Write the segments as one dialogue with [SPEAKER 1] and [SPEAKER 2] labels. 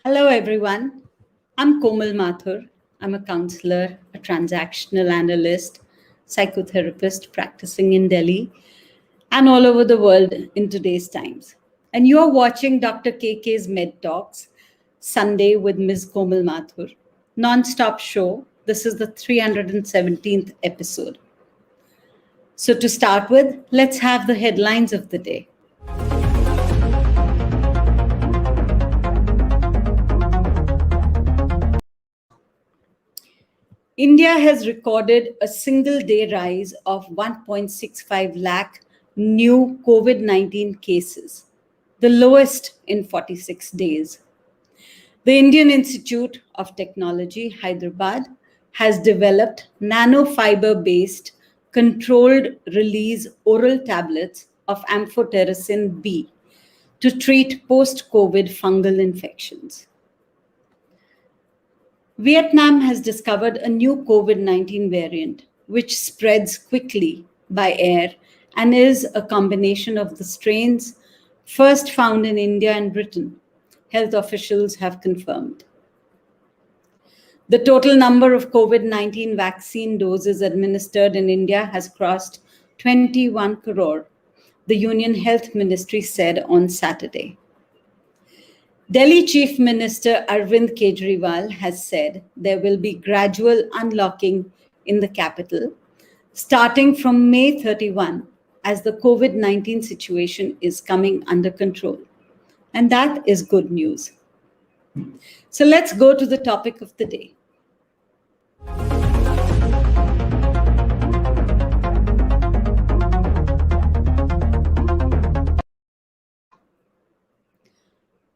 [SPEAKER 1] Hello, everyone. I'm Komal Mathur. I'm a counselor, a transactional analyst, psychotherapist practicing in Delhi and all over the world in today's times. And you're watching Dr. KK's Med Talks Sunday with Ms. Komal Mathur, non-stop show. This is the 317th episode. So, to start with, let's have the headlines of the day. India has recorded a single day rise of 1.65 lakh new COVID 19 cases, the lowest in 46 days. The Indian Institute of Technology, Hyderabad, has developed nanofiber based controlled release oral tablets of amphotericin B to treat post COVID fungal infections. Vietnam has discovered a new COVID 19 variant, which spreads quickly by air and is a combination of the strains first found in India and Britain, health officials have confirmed. The total number of COVID 19 vaccine doses administered in India has crossed 21 crore, the Union Health Ministry said on Saturday. Delhi Chief Minister Arvind Kejriwal has said there will be gradual unlocking in the capital starting from May 31 as the COVID 19 situation is coming under control. And that is good news. So let's go to the topic of the day.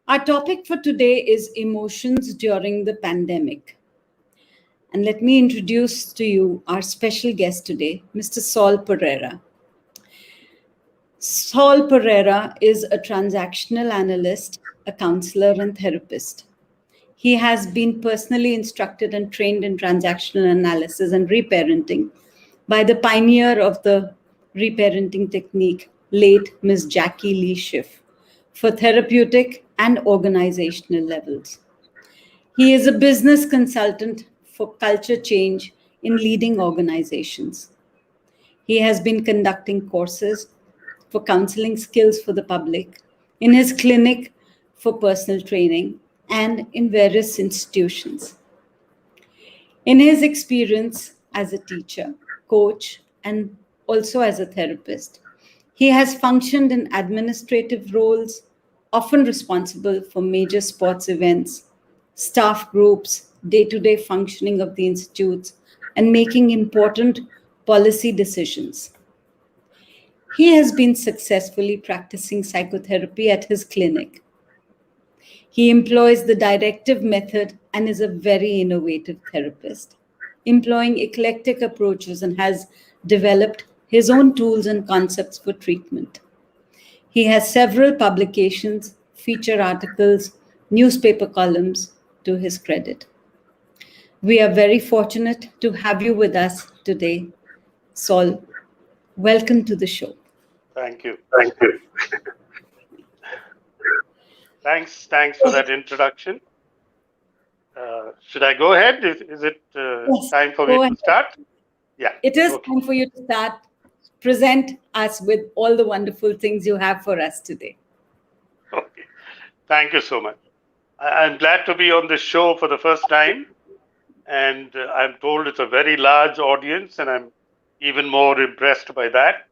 [SPEAKER 1] Our topic for today is emotions during the pandemic. And let me introduce to you our special guest today, Mr. Saul Pereira. Saul Pereira is a transactional analyst, a counselor, and therapist. He has been personally instructed and trained in transactional analysis and reparenting by the pioneer of the reparenting technique, late Ms. Jackie Lee Schiff, for therapeutic and organizational levels. He is a business consultant for culture change in leading organizations. He has been conducting courses for counseling skills for the public, in his clinic for personal training, and in various institutions. In his experience as a teacher, coach, and also as a therapist, he has functioned in administrative roles, often responsible for major sports events, staff groups, day-to-day functioning of the institutes, and making important policy decisions. He has been successfully practicing psychotherapy at his clinic. He employs the directive method and is a very innovative therapist, employing eclectic approaches and has developed his own tools and concepts for treatment. He has several publications, feature articles, newspaper columns to his credit. We are very fortunate to have you with us today, Saul. Welcome to the show.
[SPEAKER 2] Thank you. Thanks for that introduction. Should I go ahead? Is it
[SPEAKER 1] Yes,
[SPEAKER 2] time for
[SPEAKER 1] go
[SPEAKER 2] me
[SPEAKER 1] ahead.
[SPEAKER 2] to start? Yeah.
[SPEAKER 1] It is
[SPEAKER 2] Okay.
[SPEAKER 1] time for you to start. Present us with all the wonderful things you have for us today.
[SPEAKER 2] Okay. Thank you so much. I'm glad to be on this show for the first time. And I'm told it's a very large audience, and I'm even more impressed by that.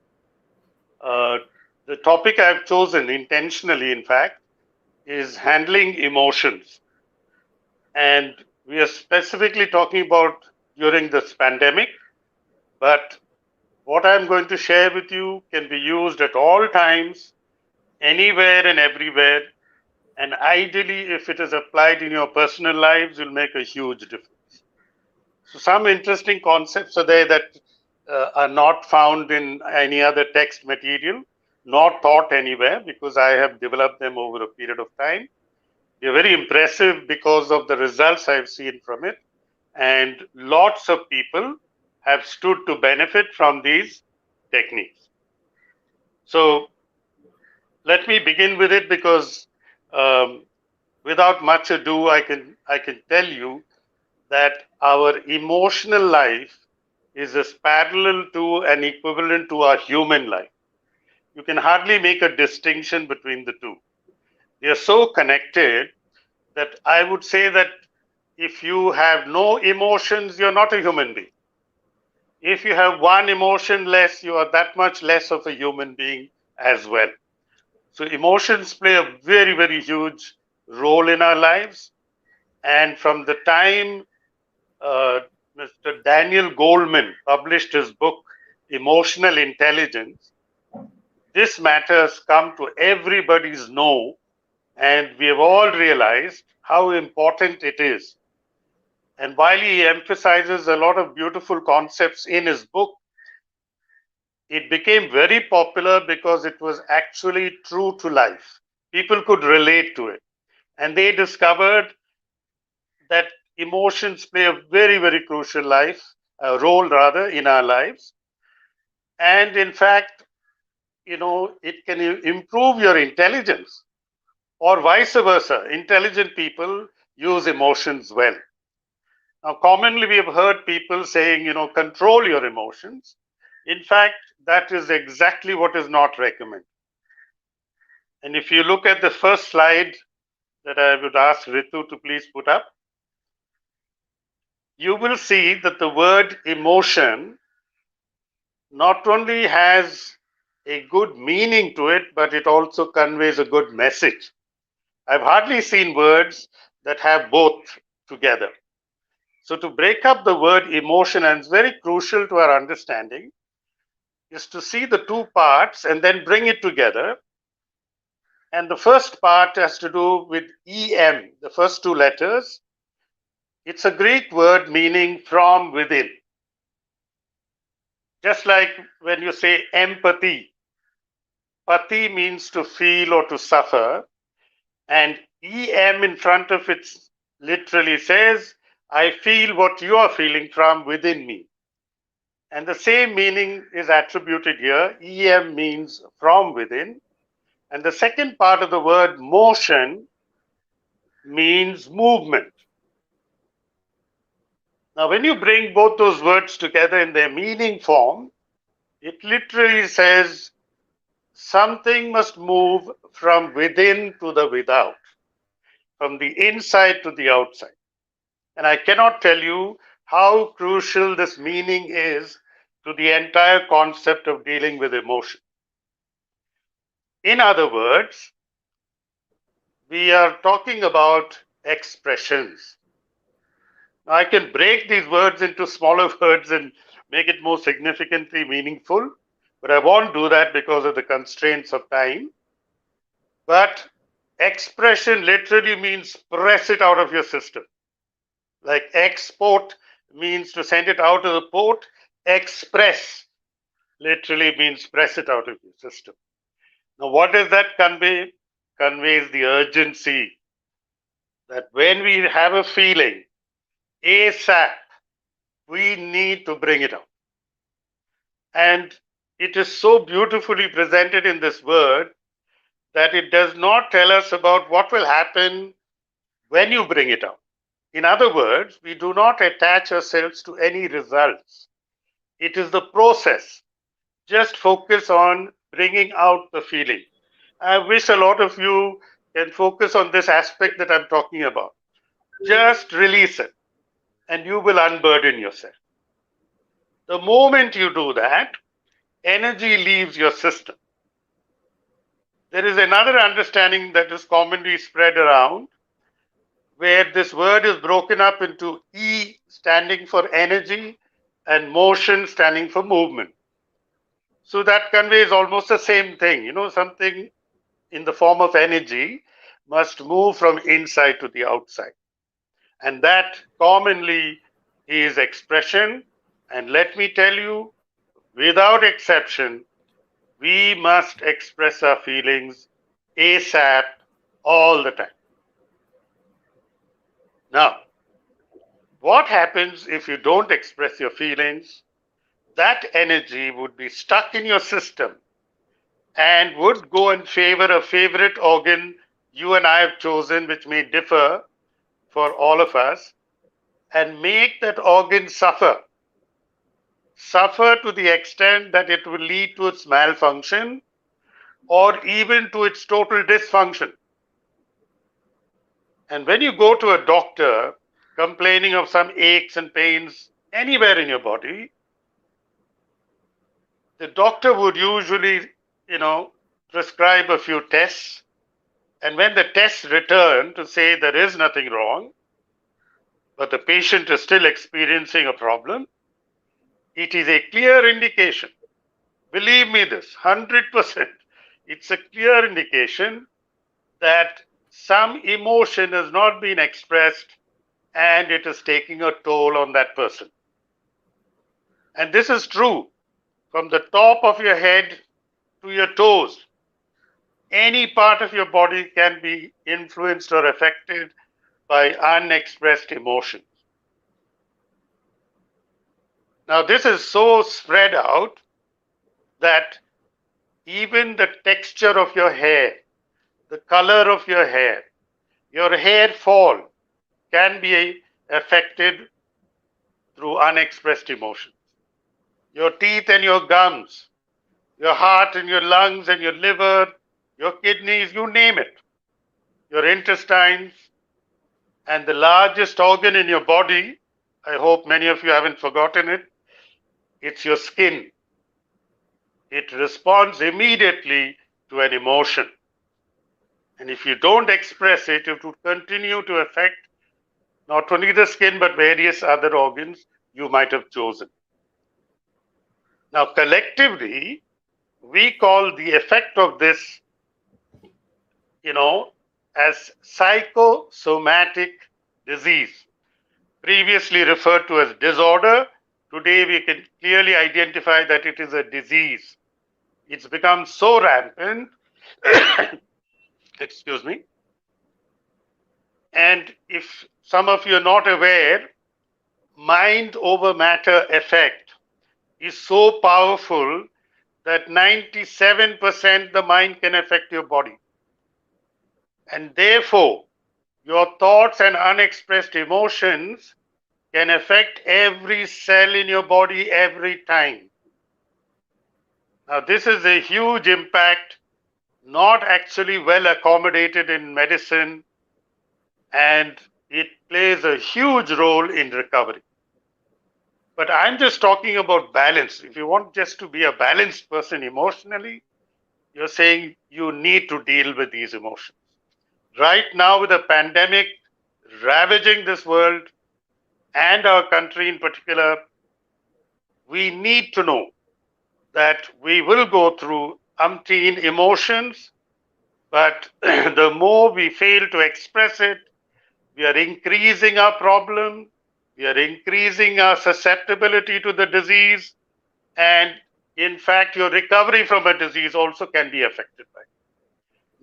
[SPEAKER 2] The topic I've chosen intentionally, in fact, is handling emotions. And we are specifically talking about during this pandemic, but what I'm going to share with you can be used at all times, anywhere and everywhere. And ideally, if it is applied in your personal lives, will make a huge difference. So some interesting concepts are there that are not found in any other text material, not taught anywhere, because I have developed them over a period of time. They're very impressive because of the results I've seen from it. And lots of people have stood to benefit from these techniques. So let me begin with it because without much ado, I can tell you that our emotional life is as parallel to and equivalent to our human life. You can hardly make a distinction between the two. They are so connected that I would say that if you have no emotions, you're not a human being. If you have one emotion less, you are that much less of a human being as well. So emotions play a very, very huge role in our lives. And from the time Mr. Daniel Goleman published his book, Emotional Intelligence, this matter has come to everybody's know, and we have all realized how important it is. And while he emphasizes a lot of beautiful concepts in his book, it became very popular because it was actually true to life. People could relate to it. And they discovered that emotions play a very, very crucial role rather in our lives. And in fact, it can improve your intelligence, or vice versa. Intelligent people use emotions well. Now, commonly we have heard people saying, control your emotions. In fact, that is exactly what is not recommended. And if you look at the first slide that I would ask Ritu to please put up, you will see that the word emotion not only has a good meaning to it, but it also conveys a good message. I've hardly seen words that have both together. So to break up the word emotion, and it's very crucial to our understanding, is to see the two parts and then bring it together. And the first part has to do with EM, the first two letters. It's a Greek word meaning from within. Just like when you say empathy, pati means to feel or to suffer, and EM in front of it literally says, I feel what you are feeling from within me. And the same meaning is attributed here. EM means from within. And the second part of the word motion means movement. Now, when you bring both those words together in their meaning form, it literally says something must move from within to the without, from the inside to the outside. And I cannot tell you how crucial this meaning is to the entire concept of dealing with emotion. In other words, we are talking about expressions. Now, I can break these words into smaller words and make it more significantly meaningful, but I won't do that because of the constraints of time. But expression literally means press it out of your system. Like export means to send it out of the port, express literally means press it out of your system. Now, what does that convey? Conveys the urgency that when we have a feeling, ASAP, we need to bring it out. And it is so beautifully presented in this word that it does not tell us about what will happen when you bring it out. In other words, we do not attach ourselves to any results. It is the process. Just focus on bringing out the feeling. I wish a lot of you can focus on this aspect that I'm talking about. Just release it and you will unburden yourself. The moment you do that, energy leaves your system. There is another understanding that is commonly spread around where this word is broken up into E standing for energy and motion standing for movement. So that conveys almost the same thing. Something in the form of energy must move from inside to the outside. And that commonly is expression. And let me tell you, without exception, we must express our feelings ASAP all the time. Now, what happens if you don't express your feelings? That energy would be stuck in your system and would go and favor a favorite organ you and I have chosen, which may differ for all of us, and make that organ suffer to the extent that it will lead to its malfunction or even to its total dysfunction. And when you go to a doctor complaining of some aches and pains anywhere in your body, the doctor would usually, prescribe a few tests. And when the tests return to say there is nothing wrong, but the patient is still experiencing a problem, it is a clear indication. Believe me this, 100%. It's a clear indication that some emotion has not been expressed and it is taking a toll on that person. And this is true from the top of your head to your toes. Any part of your body can be influenced or affected by unexpressed emotions. Now, this is so spread out that even the texture of your hair, the color of your hair fall can be affected through unexpressed emotions. Your teeth and your gums, your heart and your lungs and your liver, your kidneys, you name it, your intestines, and the largest organ in your body, I hope many of you haven't forgotten it, it's your skin. It responds immediately to an emotion. And if you don't express it, it will continue to affect not only the skin, but various other organs you might have chosen. Now, collectively, we call the effect of this, as psychosomatic disease. Previously referred to as disorder, today we can clearly identify that it is a disease. It's become so rampant, excuse me. And if some of you are not aware, mind over matter effect is so powerful that 97% the mind can affect your body. And therefore, your thoughts and unexpressed emotions can affect every cell in your body every time. Now, this is a huge impact, not actually well accommodated in medicine, and it plays a huge role in recovery. But I'm just talking about balance. If you want just to be a balanced person emotionally, you're saying you need to deal with these emotions. Right now, with the pandemic ravaging this world and our country in particular, we need to know that we will go through umpteen emotions, but the more we fail to express it, we are increasing our problem, we are increasing our susceptibility to the disease, and in fact, your recovery from a disease also can be affected by it.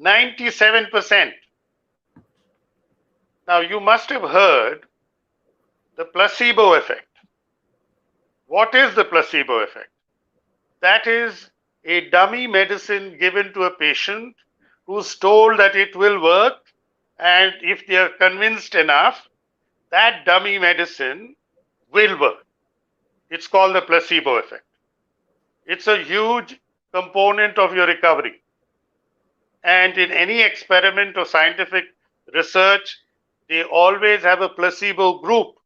[SPEAKER 2] 97%. Now, you must have heard the placebo effect. What is the placebo effect? That is a dummy medicine given to a patient who's told that it will work, and if they are convinced enough, that dummy medicine will work. It's called the placebo effect. It's a huge component of your recovery. And in any experiment or scientific research, they always have a placebo group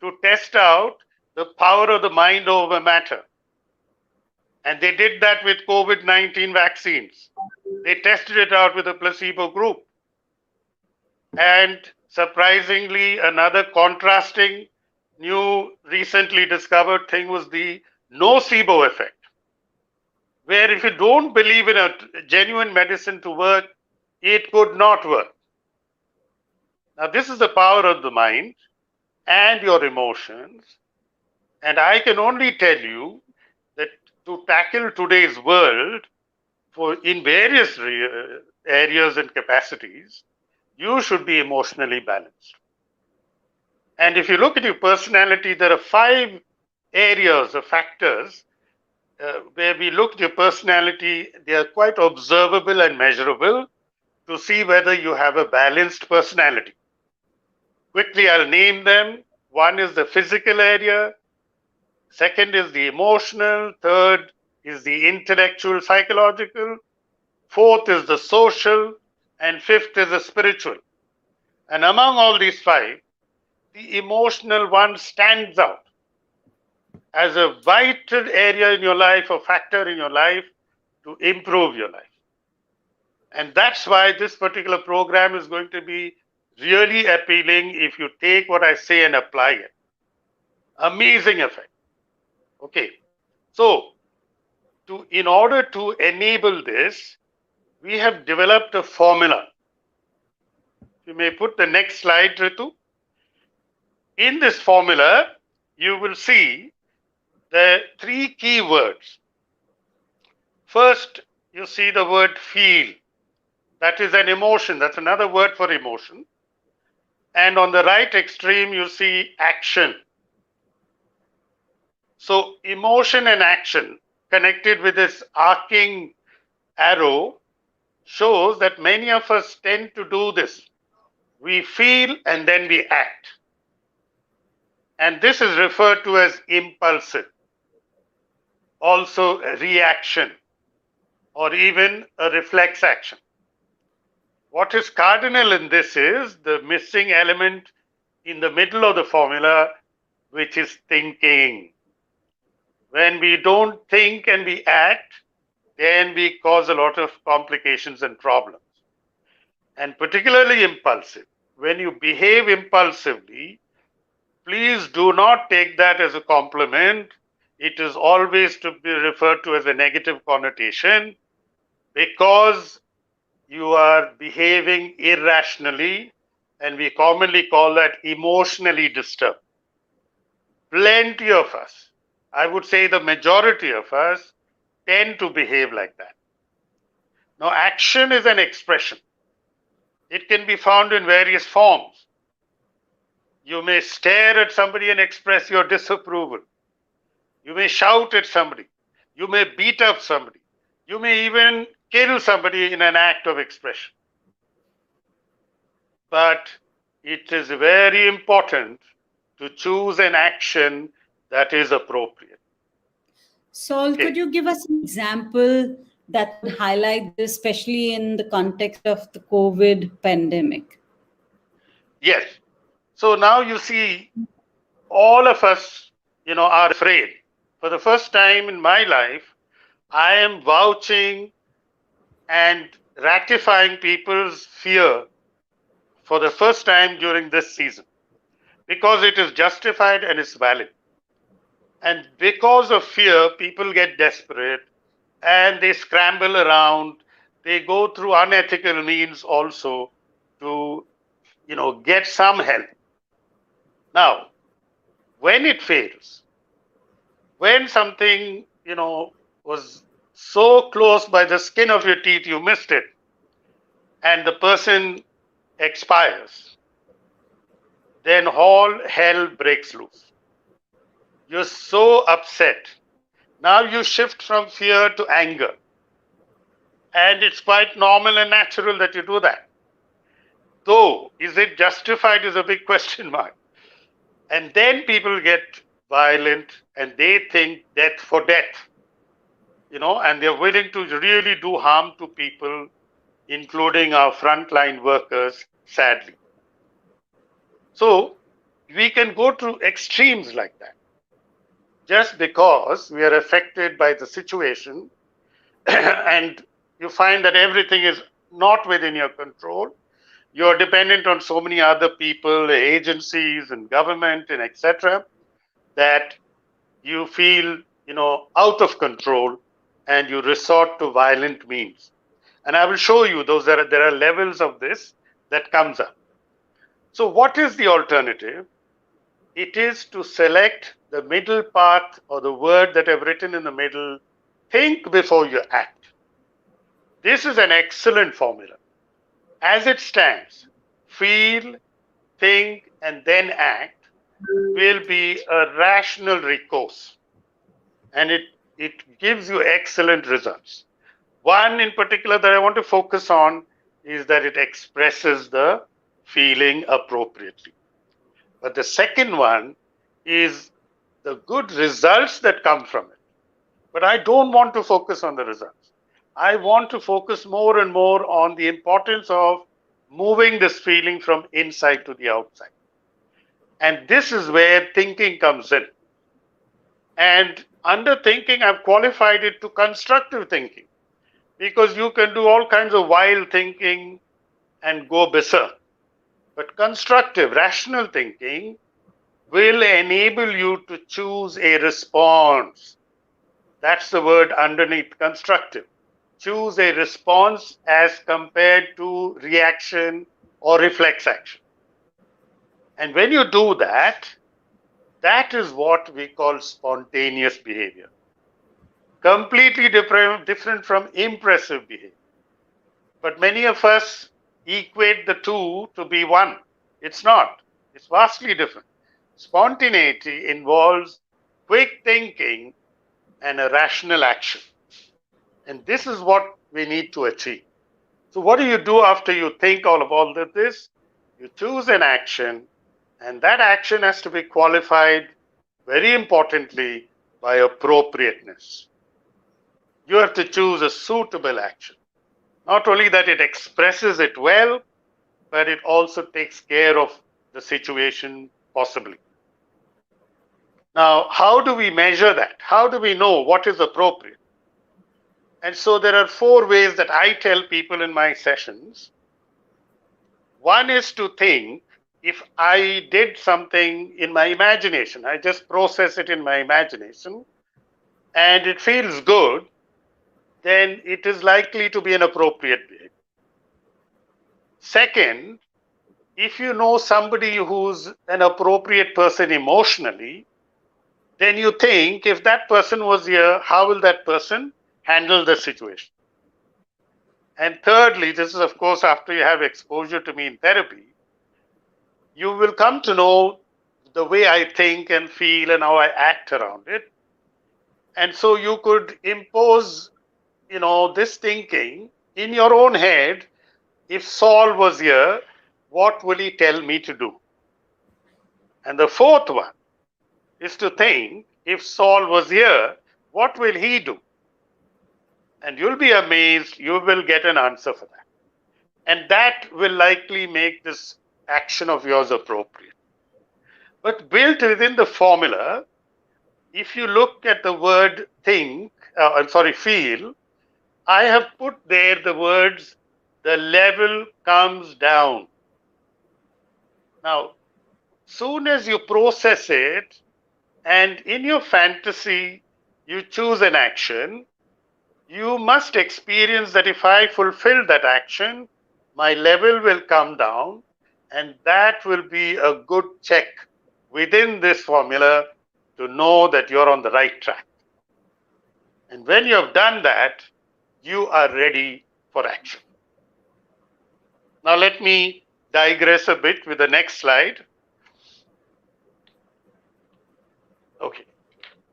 [SPEAKER 2] to test out the power of the mind over matter. And they did that with COVID-19 vaccines. They tested it out with a placebo group. And surprisingly, another contrasting, new, recently discovered thing was the nocebo effect, where if you don't believe in a genuine medicine to work, it could not work. Now, this is the power of the mind and your emotions. And I can only tell you that to tackle today's world in various areas and capacities, you should be emotionally balanced. And if you look at your personality, there are 5 areas or factors where we look at your personality. They are quite observable and measurable. to see whether you have a balanced personality. Quickly, I'll name them. One is the physical area, second is the emotional, third is the intellectual, psychological, fourth is the social, and fifth is the spiritual. And among all these five, the emotional one stands out as a vital area in your life, a factor in your life to improve your life. And that's why this particular program is going to be really appealing if you take what I say and apply it. Amazing effect. Okay. So, in order to enable this, we have developed a formula. You may put the next slide, Ritu. In this formula, you will see the three key words. First, you see the word feel. That is an emotion. That's another word for emotion. And on the right extreme, you see action. So emotion and action connected with this arcing arrow shows that many of us tend to do this. We feel and then we act. And this is referred to as impulsive, also a reaction, or even a reflex action. What is cardinal in this is the missing element in the middle of the formula, which is thinking. When we don't think and we act, then we cause a lot of complications and problems. And particularly impulsive. When you behave impulsively, please do not take that as a compliment. It is always to be referred to as a negative connotation because you are behaving irrationally, and we commonly call that emotionally disturbed. Plenty of us, I would say the majority of us, tend to behave like that. Now, action is an expression. It can be found in various forms. You may stare at somebody and express your disapproval. You may shout at somebody. You may beat up somebody. You may even kill somebody in an act of expression. But it is very important to choose an action that is appropriate.
[SPEAKER 1] Saul,
[SPEAKER 2] Okay.
[SPEAKER 1] could you give us an example that would highlight this, especially in the context of the COVID pandemic?
[SPEAKER 2] Yes. So now you see, all of us, are afraid. For the first time in my life, I am vouching and ratifying people's fear for the first time during this season because it is justified and it's valid. And because of fear, people get desperate and they scramble around. They go through unethical means also to, get some help. Now, when it fails, when something, was so close by the skin of your teeth, you missed it, and the person expires, then all hell breaks loose. You're so upset. Now you shift from fear to anger. And it's quite normal and natural that you do that. Though, is it justified is a big question mark. And then people get violent and they think death for death, and they're willing to really do harm to people, including our frontline workers, sadly. So we can go to extremes like that. Just because we are affected by the situation and you find that everything is not within your control, you're dependent on so many other people, agencies and government and etc., that you feel, out of control and you resort to violent means. And I will show you there are levels of this that comes up. So what is the alternative? It is to select the middle path or the word that I've written in the middle. Think before you act. This is an excellent formula. As it stands, feel, think, and then act will be a rational recourse. And it gives you excellent results. One in particular that I want to focus on is that it expresses the feeling appropriately. But the second one is the good results that come from it. But I don't want to focus on the results. I want to focus more and more on the importance of moving this feeling from inside to the outside. And this is where thinking comes in. And under thinking, I've qualified it to constructive thinking, because you can do all kinds of wild thinking and go berserk. But constructive, rational thinking will enable you to choose a response. That's the word underneath constructive. Choose a response as compared to reaction or reflex action. And when you do that, that is what we call spontaneous behavior. Completely different from impressive behavior. But many of us equate the two to be one. It's not. It's vastly different. Spontaneity involves quick thinking and a rational action. And this is what we need to achieve. So what do you do after you think all of all of this? You choose an action, and that action has to be qualified, very importantly, by appropriateness. You have to choose a suitable action. Not only that it expresses it well, but it also takes care of the situation possibly. Now, how do we measure that? How do we know what is appropriate? And so there are 4 ways that I tell people in my sessions. One is to think, if I did something in my imagination, I just process it in my imagination, and it feels good, then it is likely to be an appropriate behavior. Second, if you know somebody who's an appropriate person emotionally, then you think, if that person was here, how will that person handle the situation? And thirdly, this is of course after you have exposure to me in therapy, you will come to know the way I think and feel and how I act around it. And so you could impose, this thinking in your own head. If Saul was here, what will he tell me to do? And the fourth one is to think, if Saul was here, what will he do? And you'll be amazed, you will get an answer for that. And that will likely make this action of yours appropriate. But built within the formula, if you look at the word feel, I have put there the words, the level comes down. Now, soon as you process it, and in your fantasy, you choose an action, you must experience that if I fulfill that action, my level will come down, and that will be a good check within this formula to know that you're on the right track. And when you have done that, you are ready for action. Now let me digress a bit with the next slide. Okay,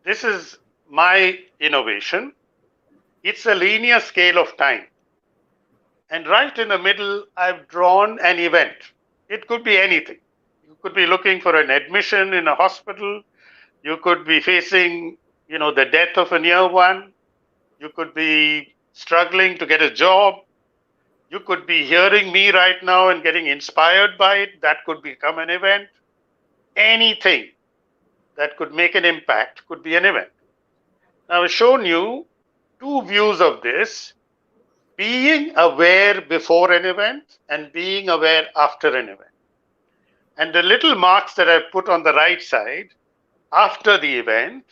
[SPEAKER 2] this is my innovation. It's a linear scale of time. And right in the middle, I've drawn an event. It could be anything. You could be looking for an admission in a hospital. You could be facing, the death of a near one. You could be struggling to get a job. You could be hearing me right now and getting inspired by it. That could become an event. Anything that could make an impact could be an event. Now, I've shown you 2 views of this: being aware before an event and being aware after an event. And the little marks that I've put on the right side after the event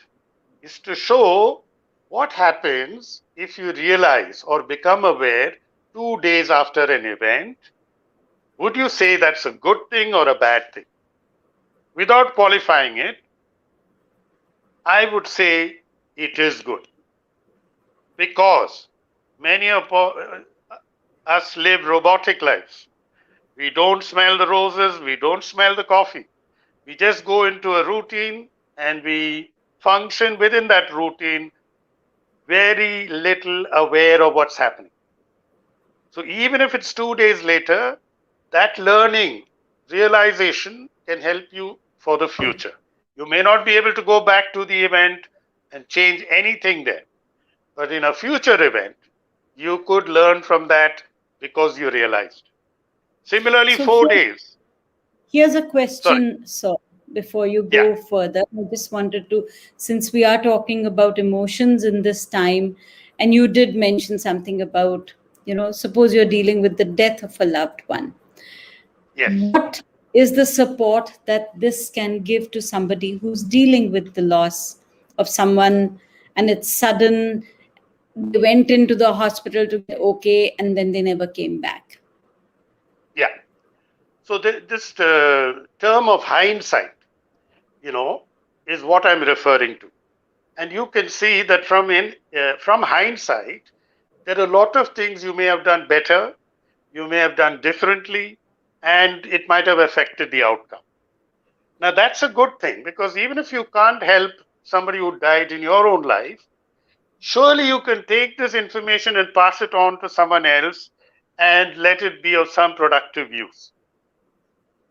[SPEAKER 2] is to show what happens if you realize or become aware 2 days after an event. Would you say that's a good thing or a bad thing? Without qualifying it, I would say it is good, because many of us live robotic lives. We don't smell the roses, we don't smell the coffee. We just go into a routine and we function within that routine, very little aware of what's happening. So even if it's 2 days later, that learning, realization can help you for the future. You may not be able to go back to the event and change anything there, but in a future event, you could learn from that because you realized. Similarly,
[SPEAKER 1] So
[SPEAKER 2] 4 days.
[SPEAKER 1] here's a
[SPEAKER 2] Sorry.
[SPEAKER 1] question, sir. Before you
[SPEAKER 2] Yeah.
[SPEAKER 1] go further, I just wanted to, since we are talking about emotions in this time, and you did mention something about, suppose you're dealing with the death of a loved one.
[SPEAKER 2] Yes.
[SPEAKER 1] What is the support that this can give to somebody who's dealing with the loss of someone and it's sudden? They went into the hospital to get okay and then they never came back.
[SPEAKER 2] Yeah. So this term of hindsight, is what I'm referring to. And you can see that from hindsight, there are a lot of things you may have done better, you may have done differently, and it might have affected the outcome. Now, that's a good thing, because even if you can't help somebody who died in your own life, surely you can take this information and pass it on to someone else and let it be of some productive use.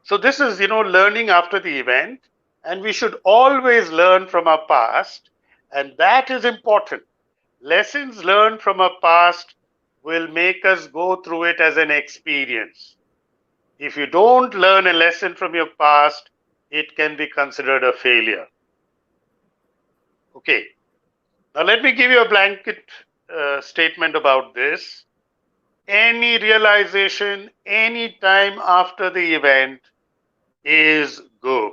[SPEAKER 2] So this is, learning after the event, and we should always learn from our past, and that is important. Lessons learned from our past will make us go through it as an experience. If you don't learn a lesson from your past, it can be considered a failure. Okay. Now let me give you a blanket statement about this. Any realization, any time after the event is good.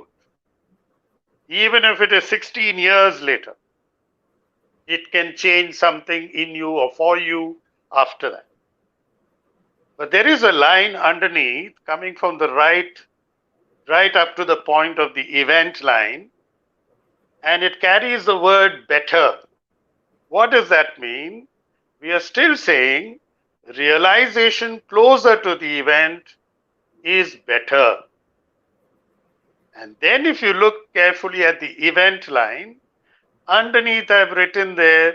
[SPEAKER 2] Even if it is 16 years later, it can change something in you or for you after that. But there is a line underneath coming from the right up to the point of the event line, and it carries the word better. What does that mean? We are still saying realization closer to the event is better. And then if you look carefully at the event line, underneath I've written there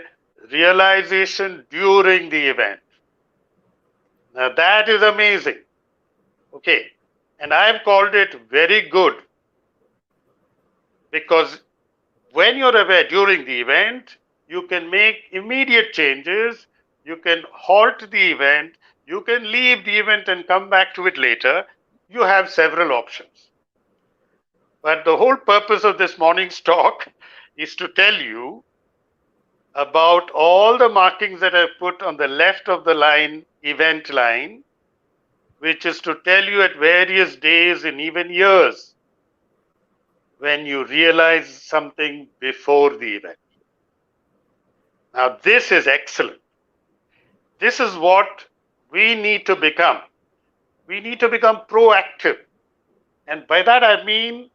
[SPEAKER 2] realization during the event. Now that is amazing. Okay. And I've called it very good, because when you're aware during the event, you can make immediate changes, you can halt the event, you can leave the event and come back to it later. You have several options. But the whole purpose of this morning's talk is to tell you about all the markings that I've put on the left of the line, event line, which is to tell you at various days and even years when you realize something before the event. Now, this is excellent. This is what we need to become. We need to become proactive. And by that I mean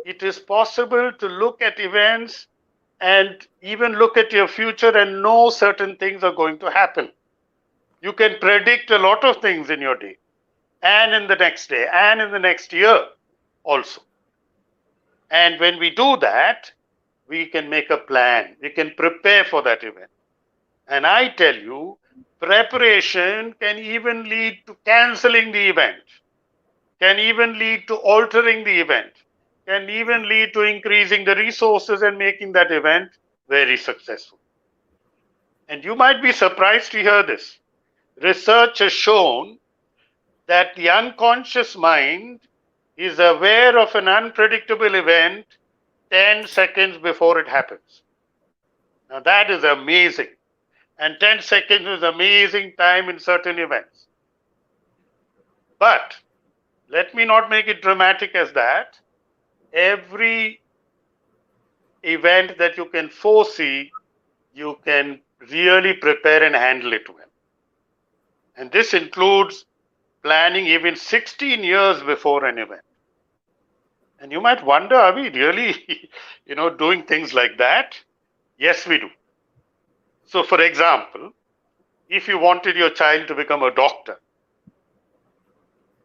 [SPEAKER 2] it is possible to look at events and even look at your future and know certain things are going to happen. You can predict a lot of things in your day and in the next day and in the next year also. And when we do that, we can make a plan. We can prepare for that event. And I tell you, preparation can even lead to canceling the event, can even lead to altering the event, can even lead to increasing the resources and making that event very successful. And you might be surprised to hear this. Research has shown that the unconscious mind is aware of an unpredictable event 10 seconds before it happens. Now that is amazing. And 10 seconds is amazing time in certain events. But let me not make it dramatic as that. Every event that you can foresee, you can really prepare and handle it well. And this includes planning even 16 years before an event. And you might wonder, are we really, doing things like that? Yes, we do. So, for example, if you wanted your child to become a doctor,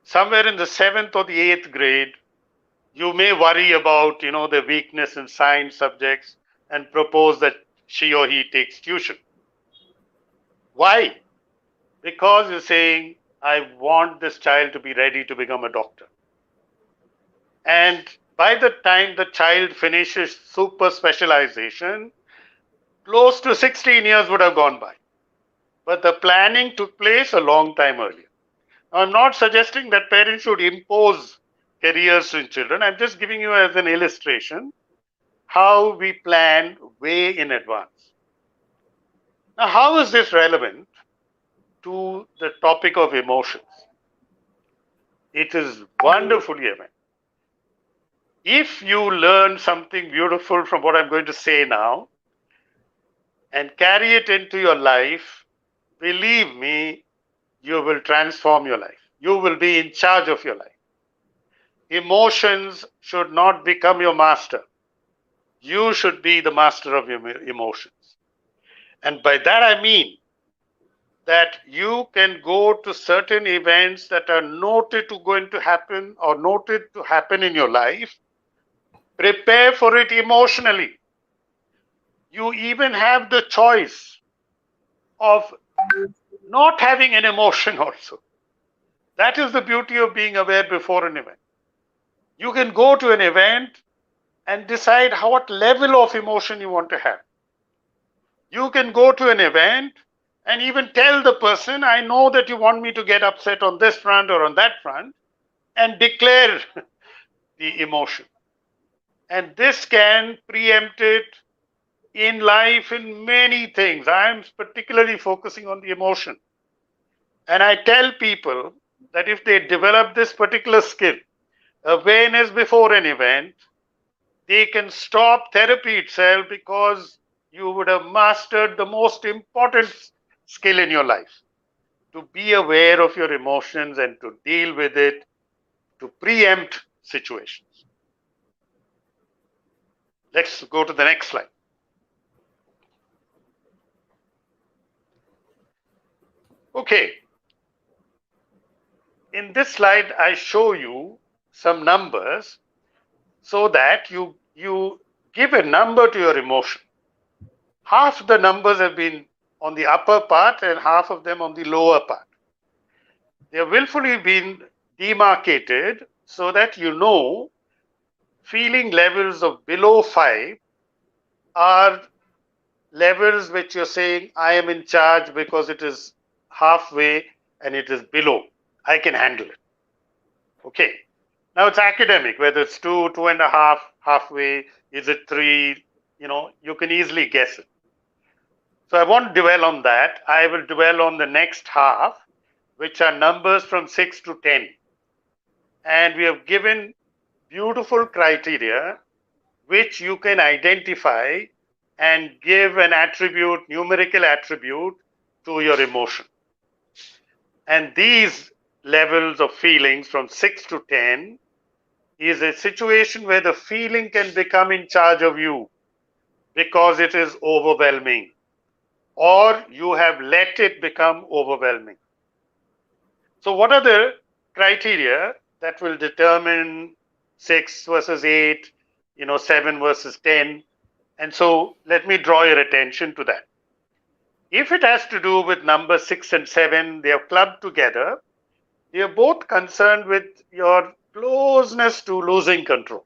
[SPEAKER 2] somewhere in the 7th or the 8th grade, you may worry about, the weakness in science subjects and propose that she or he takes tuition. Why? because you're saying, I want this child to be ready to become a doctor. And by the time the child finishes super specialization, close to 16 years would have gone by. But the planning took place a long time earlier. Now, I'm not suggesting that parents should impose careers in children. I'm just giving you as an illustration how we plan way in advance. Now, how is this relevant to the topic of emotions? It is wonderfully relevant. If you learn something beautiful from what I'm going to say now and carry it into your life, believe me, you will transform your life. You will be in charge of your life. Emotions should not become your master. You should be the master of your emotions. And by that I mean that you can go to certain events that are noted to going to happen or noted to happen in your life. Prepare for it emotionally. You even have the choice of not having an emotion also. That is the beauty of being aware before an event. You can go to an event and decide what level of emotion you want to have. You can go to an event and even tell the person, I know that you want me to get upset on this front or on that front, and declare the emotion. And this can preempt it in life in many things. I'm particularly focusing on the emotion. And I tell people that if they develop this particular skill, awareness before an event, they can stop therapy itself because you would have mastered the most important skill in your life, to be aware of your emotions and to deal with it, to preempt situations. Let's go to the next slide. Okay. In this slide, I show you some numbers so that you give a number to your emotion. Half the numbers have been on the upper part and half of them on the lower part. They have willfully been demarcated so that you know feeling levels of below 5 are levels which you're saying, I am in charge because it is halfway and it is below. I can handle it. Okay. Now it's academic, whether it's 2, 2.5, halfway, is it 3, you can easily guess it. So I won't dwell on that. I will dwell on the next half, which are numbers from 6 to 10. And we have given beautiful criteria which you can identify and give an attribute, numerical attribute to your emotion. And these levels of feelings from 6 to 10 is a situation where the feeling can become in charge of you because it is overwhelming, or you have let it become overwhelming. So what are the criteria that will determine 6 versus 8, 7 versus 10? And so let me draw your attention to that. If it has to do with number 6 and 7, they are clubbed together. They are both concerned with your closeness to losing control.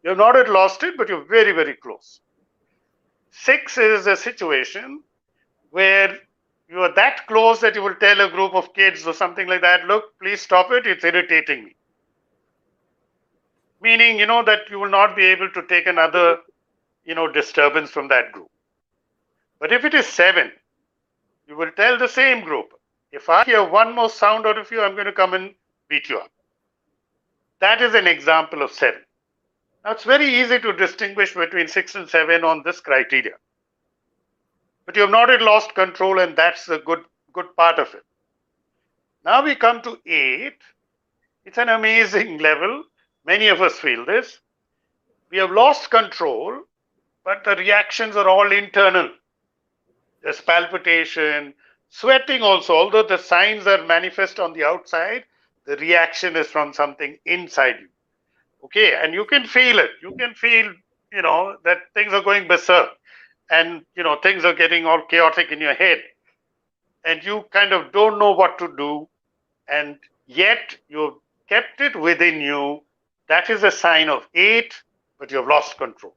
[SPEAKER 2] You have not yet lost it, but you're very, very close. 6 is a situation where you are that close that you will tell a group of kids or something like that, look, please stop it, it's irritating me. Meaning, that you will not be able to take another, disturbance from that group. But if it is 7, you will tell the same group, if I hear one more sound out of you, I'm going to come and beat you up. That is an example of 7. Now, it's very easy to distinguish between 6 and 7 on this criteria. But you have not yet lost control, and that's the good part of it. Now we come to 8. It's an amazing level. Many of us feel this. We have lost control, but the reactions are all internal. There's palpitation, sweating also. Although the signs are manifest on the outside, the reaction is from something inside you. Okay, and you can feel it. You can feel, that things are going berserk. And, things are getting all chaotic in your head. and you kind of don't know what to do, and yet you've kept it within you, that is a sign of 8, but you've lost control.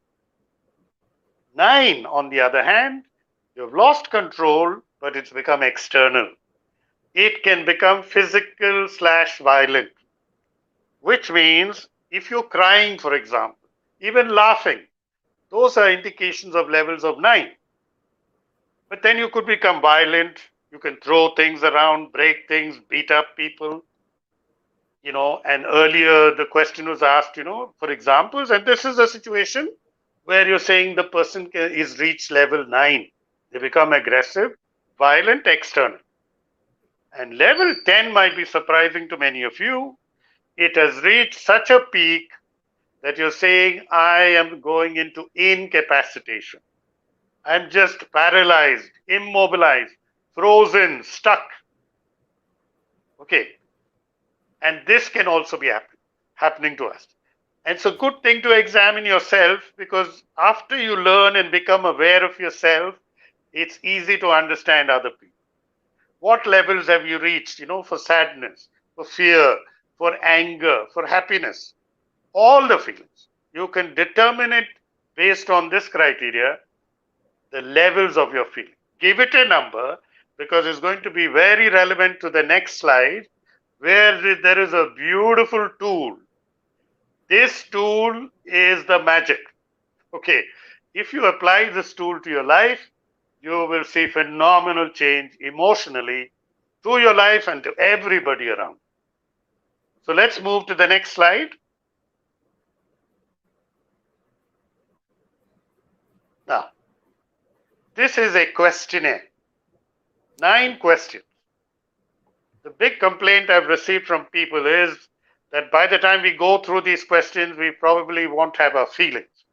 [SPEAKER 2] 9, on the other hand, you've lost control, but it's become external. It can become physical/violent, which means if you're crying, for example, even laughing, those are indications of levels of 9. But then you could become violent. You can throw things around, break things, beat up people. And earlier the question was asked, for examples, and this is a situation where you're saying the person is reached level 9. They become aggressive, violent, external. And level 10 might be surprising to many of you. It has reached such a peak that you're saying, I am going into incapacitation. I'm just paralyzed, immobilized, frozen, stuck. Okay. And this can also be happening to us. And it's a good thing to examine yourself, because after you learn and become aware of yourself, it's easy to understand other people. What levels have you reached, for sadness, for fear, for anger, for happiness? All the feelings. You can determine it based on this criteria, the levels of your feeling. Give it a number, because it's going to be very relevant to the next slide, where there is a beautiful tool. This tool is the magic. Okay, if you apply this tool to your life, you will see phenomenal change emotionally to your life and to everybody around. So let's move to the next slide. Now, this is a questionnaire. 9 questions. The big complaint I've received from people is that by the time we go through these questions, we probably won't have our feelings.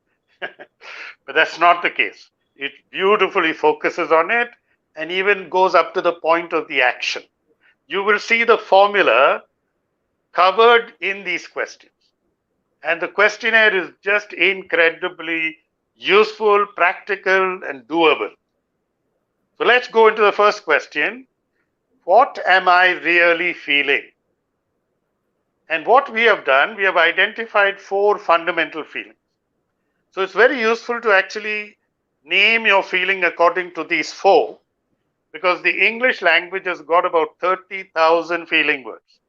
[SPEAKER 2] But that's not the case. It beautifully focuses on it and even goes up to the point of the action. You will see the formula covered in these questions. And the questionnaire is just incredibly useful, practical, and doable. So let's go into the first question. What am I really feeling? And what we have done, we have identified 4 fundamental feelings. So it's very useful to actually name your feeling according to these 4, because the English language has got about 30,000 feeling words.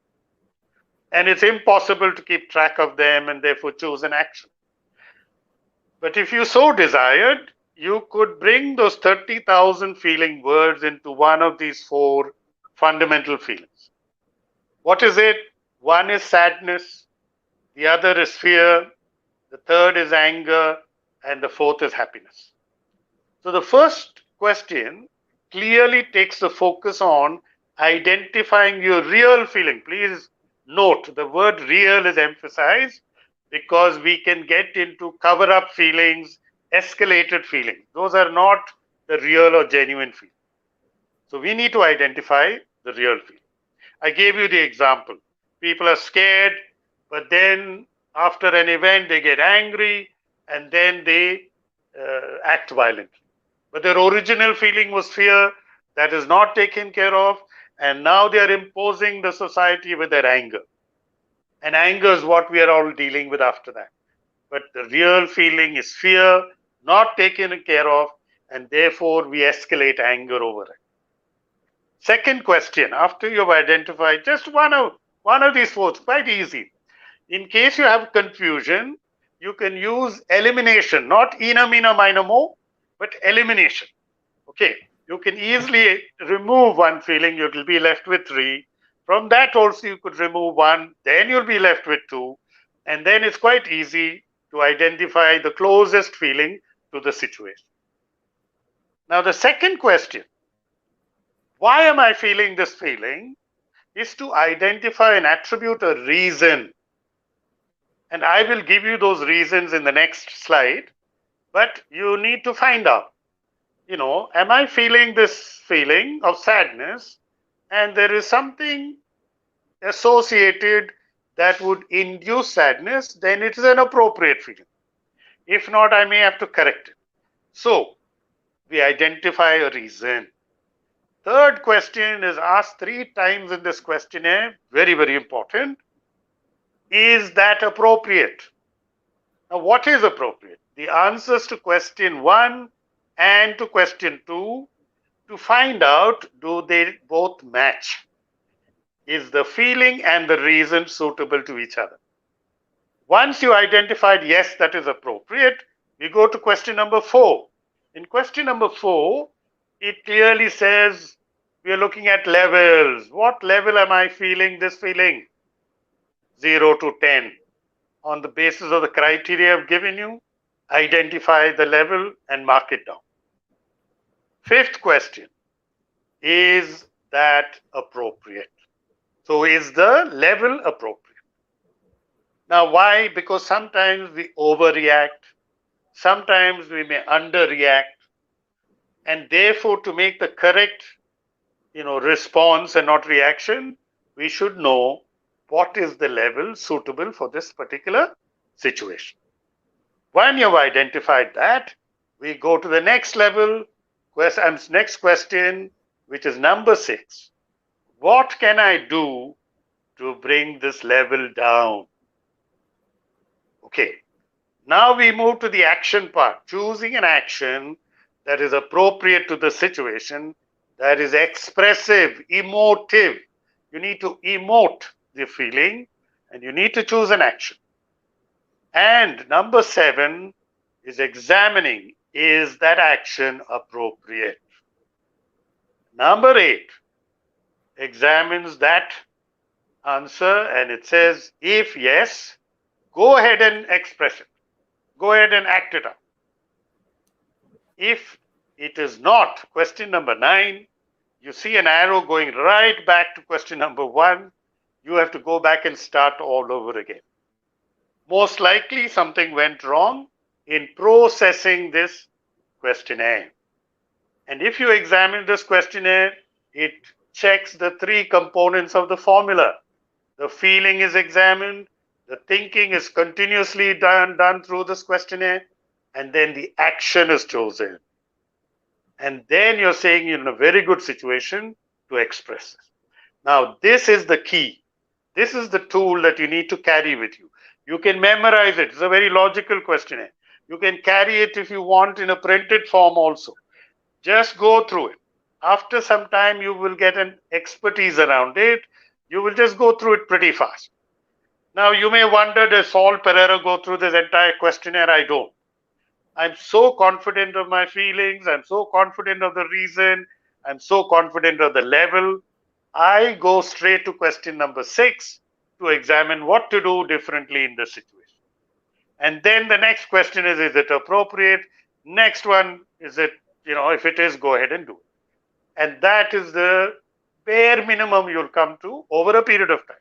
[SPEAKER 2] And it's impossible to keep track of them and therefore choose an action. But if you so desired, you could bring those 30,000 feeling words into one of these 4 fundamental feelings. What is it? One is sadness, the other is fear, the third is anger, and the fourth is happiness. So the first question clearly takes the focus on identifying your real feeling. Please note the word real is emphasized, because we can get into cover up feelings, escalated feelings. Those are not the real or genuine feeling. So we need to identify the real feeling. I gave you the example. People are scared, but then after an event, they get angry and then they act violently. But their original feeling was fear, that is not taken care of, and now they are imposing the society with their anger. And anger is what we are all dealing with after that. But the real feeling is fear, not taken care of, and therefore we escalate anger over it. Second question, after you've identified just one of these 4, quite easy. In case you have confusion, you can use elimination, not ina, mina, mina, mo, but elimination. Okay, you can easily remove one feeling, you will be left with 3. From that also you could remove 1, then you'll be left with 2. And then it's quite easy to identify the closest feeling to the situation. Now the second question, why am I feeling this feeling, is to identify and attribute a reason. And I will give you those reasons in the next slide, but you need to find out, am I feeling this feeling of sadness and there is something associated that would induce sadness, then it is an appropriate feeling. If not, I may have to correct it. So we identify a reason. third question is asked 3 times in this questionnaire. Very, very important. Is that appropriate? Now, what is appropriate? The answers to question 1 and to question 2, to find out, do they both match? Is the feeling and the reason suitable to each other? Once you identified yes, that is appropriate, we go to question number 4. In question number 4, it clearly says we are looking at levels. What level am I feeling this feeling? 0 to 10. On the basis of the criteria I've given you, identify the level and mark it down. 5th question, is that appropriate? So is the level appropriate? Now why? Because sometimes we overreact, sometimes we may underreact, and therefore to make the correct response and not reaction, we should know what is the level suitable for this particular situation. When you've identified that, we go to the next level, next question, which is number 6. What can I do to bring this level down? Okay, now we move to the action part, choosing an action that is appropriate to the situation, that is expressive, emotive. You need to emote the feeling and you need to choose an action. And number 7 is examining, is that action appropriate? Number 8 examines that answer and it says, if yes, go ahead and express it. Go ahead and act it out. If it is not, question number 9, you see an arrow going right back to question number 1. You have to go back and start all over again. Most likely something went wrong in processing this questionnaire. And if you examine this questionnaire, it checks the 3 components of the formula. The feeling is examined, the thinking is continuously done through this questionnaire, and then the action is chosen. And then you're saying you're in a very good situation to express it. Now, this is the key. This is the tool that you need to carry with you. You can memorize it. It's a very logical questionnaire. You can carry it if you want in a printed form also. Just go through it. After some time, you will get an expertise around it. You will just go through it pretty fast. Now, you may wonder, does Saul Pereira go through this entire questionnaire? I don't. I'm so confident of my feelings. I'm so confident of the reason. I'm so confident of the level. I go straight to question number 6 to examine what to do differently in this situation. And then the next question is it appropriate? Next one, is it, if it is, go ahead and do it. And that is the bare minimum you'll come to over a period of time.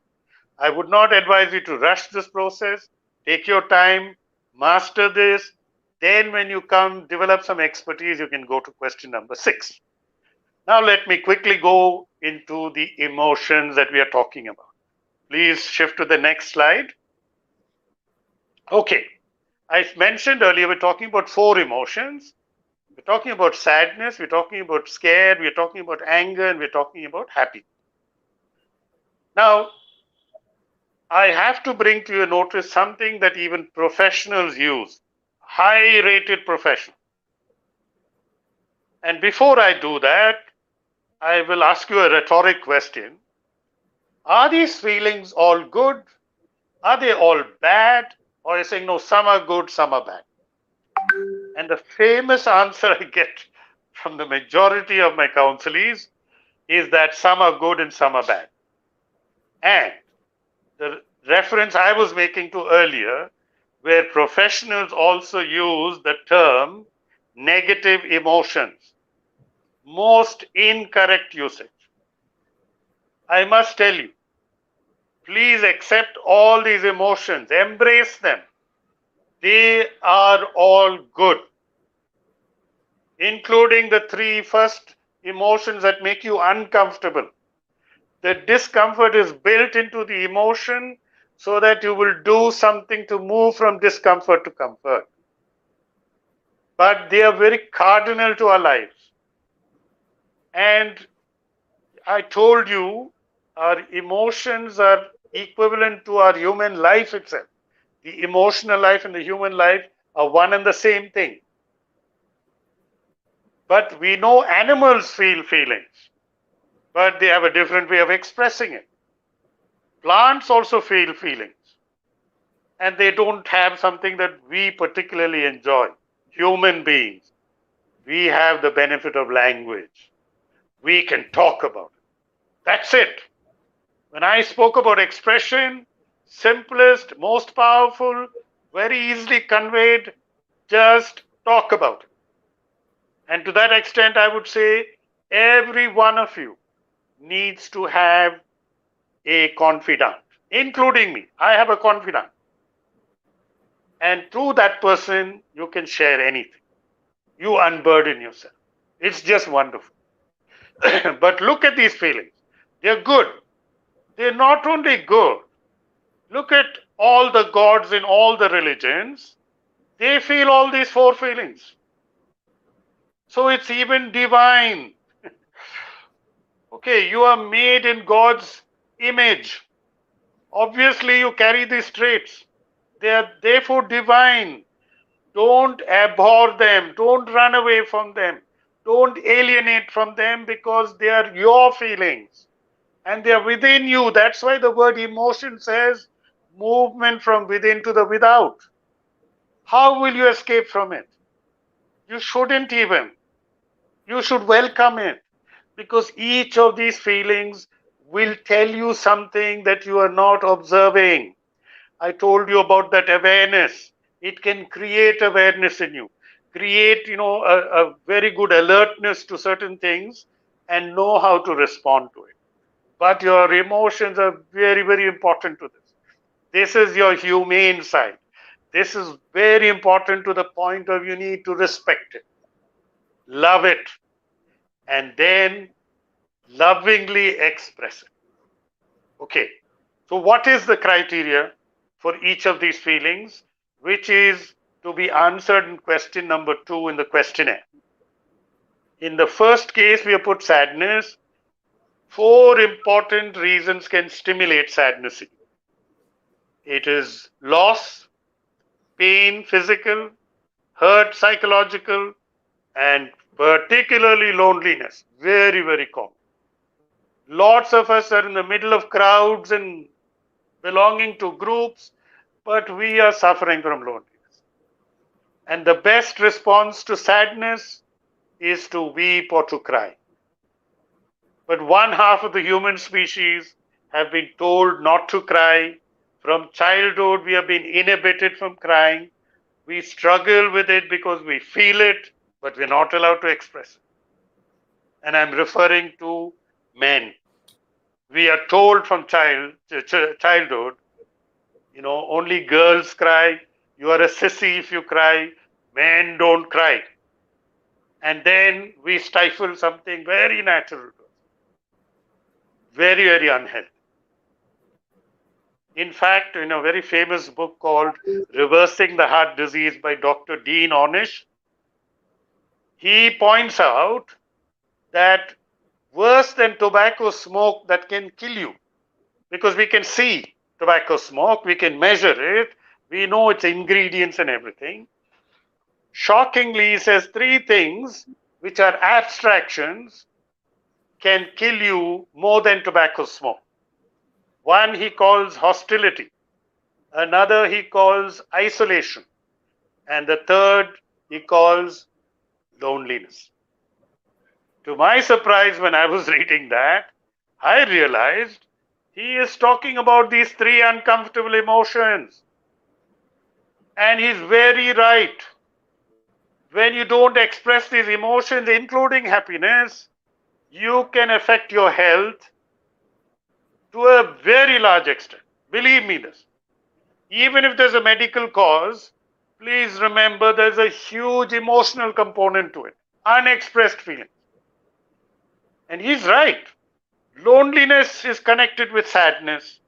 [SPEAKER 2] I would not advise you to rush this process. Take your time, master this. Then when you come, develop some expertise, you can go to question number 6. Now let me quickly go into the emotions that we are talking about. Please shift to the next slide. Okay, I mentioned earlier we're talking about 4 emotions. We're talking about sadness, we're talking about scared, we're talking about anger, and we're talking about happy. Now, I have to bring to your notice something that even professionals use, high-rated professionals. And before I do that, I will ask you a rhetoric question. Are these feelings all good? Are they all bad? Or are you saying, no, some are good, some are bad? And the famous answer I get from the majority of my counselees is that some are good and some are bad. And the reference I was making to earlier, where professionals also use the term negative emotions, most incorrect usage. I must tell you, please accept all these emotions, embrace them. They are all good, including the 3 first emotions that make you uncomfortable. The discomfort is built into the emotion so that you will do something to move from discomfort to comfort. But they are very cardinal to our lives. And I told you our emotions are equivalent to our human life itself. The emotional life and the human life are one and the same thing. But we know animals feel feelings, but they have a different way of expressing it. Plants also feel feelings, and they don't have something that we particularly enjoy. Human beings, we have the benefit of language. We can talk about it. That's it. When I spoke about expression, simplest, most powerful, very easily conveyed, just talk about it. And to that extent, I would say every one of you needs to have a confidant, including me. I have a confidant. And through that person, you can share anything. You unburden yourself. It's just wonderful. But look at these feelings. They're good. They're not only good. Look at all the gods in all the religions. They feel all these four feelings. So it's even divine. Okay, you are made in God's image. Obviously, you carry these traits. They are therefore divine. Don't abhor them. Don't run away from them. Don't alienate from them because they are your feelings and they are within you. That's why the word emotion says movement from within to the without. How will you escape from it? You shouldn't even. You should welcome it because each of these feelings will tell you something that you are not observing. I told you about that awareness. It can create awareness in you, create, a very good alertness to certain things and know how to respond to it. But your emotions are very, very important to this. This is your humane side. This is very important to the point of you need to respect it, love it, and then lovingly express it. Okay. So what is the criteria for each of these feelings, which is to be answered in question number 2 in the questionnaire? In the first case, we have put sadness. 4 important reasons can stimulate sadness. It is loss, pain, physical, hurt, psychological, and particularly loneliness. Very, very common. Lots of us are in the middle of crowds and belonging to groups, but we are suffering from loneliness. And the best response to sadness is to weep or to cry. But one half of the human species have been told not to cry. From childhood, we have been inhibited from crying. We struggle with it because we feel it, but we're not allowed to express it. And I'm referring to men. We are told from childhood, only girls cry. You are a sissy if you cry. Men don't cry. And then we stifle something very natural to us. Very, very unhealthy. In fact, in a very famous book called Reversing the Heart Disease by Dr. Dean Ornish, he points out that worse than tobacco smoke that can kill you, because we can see tobacco smoke, we can measure it, we know its ingredients and everything. Shockingly, he says 3 things which are abstractions can kill you more than tobacco smoke. One he calls hostility, another he calls isolation, and the third he calls loneliness. To my surprise, when I was reading that, I realized he is talking about these 3 uncomfortable emotions. And he's very right. When you don't express these emotions, including happiness, you can affect your health to a very large extent. Believe me this. Even if there's a medical cause, please remember there's a huge emotional component to it. Unexpressed feelings. And he's right. Loneliness is connected with sadness.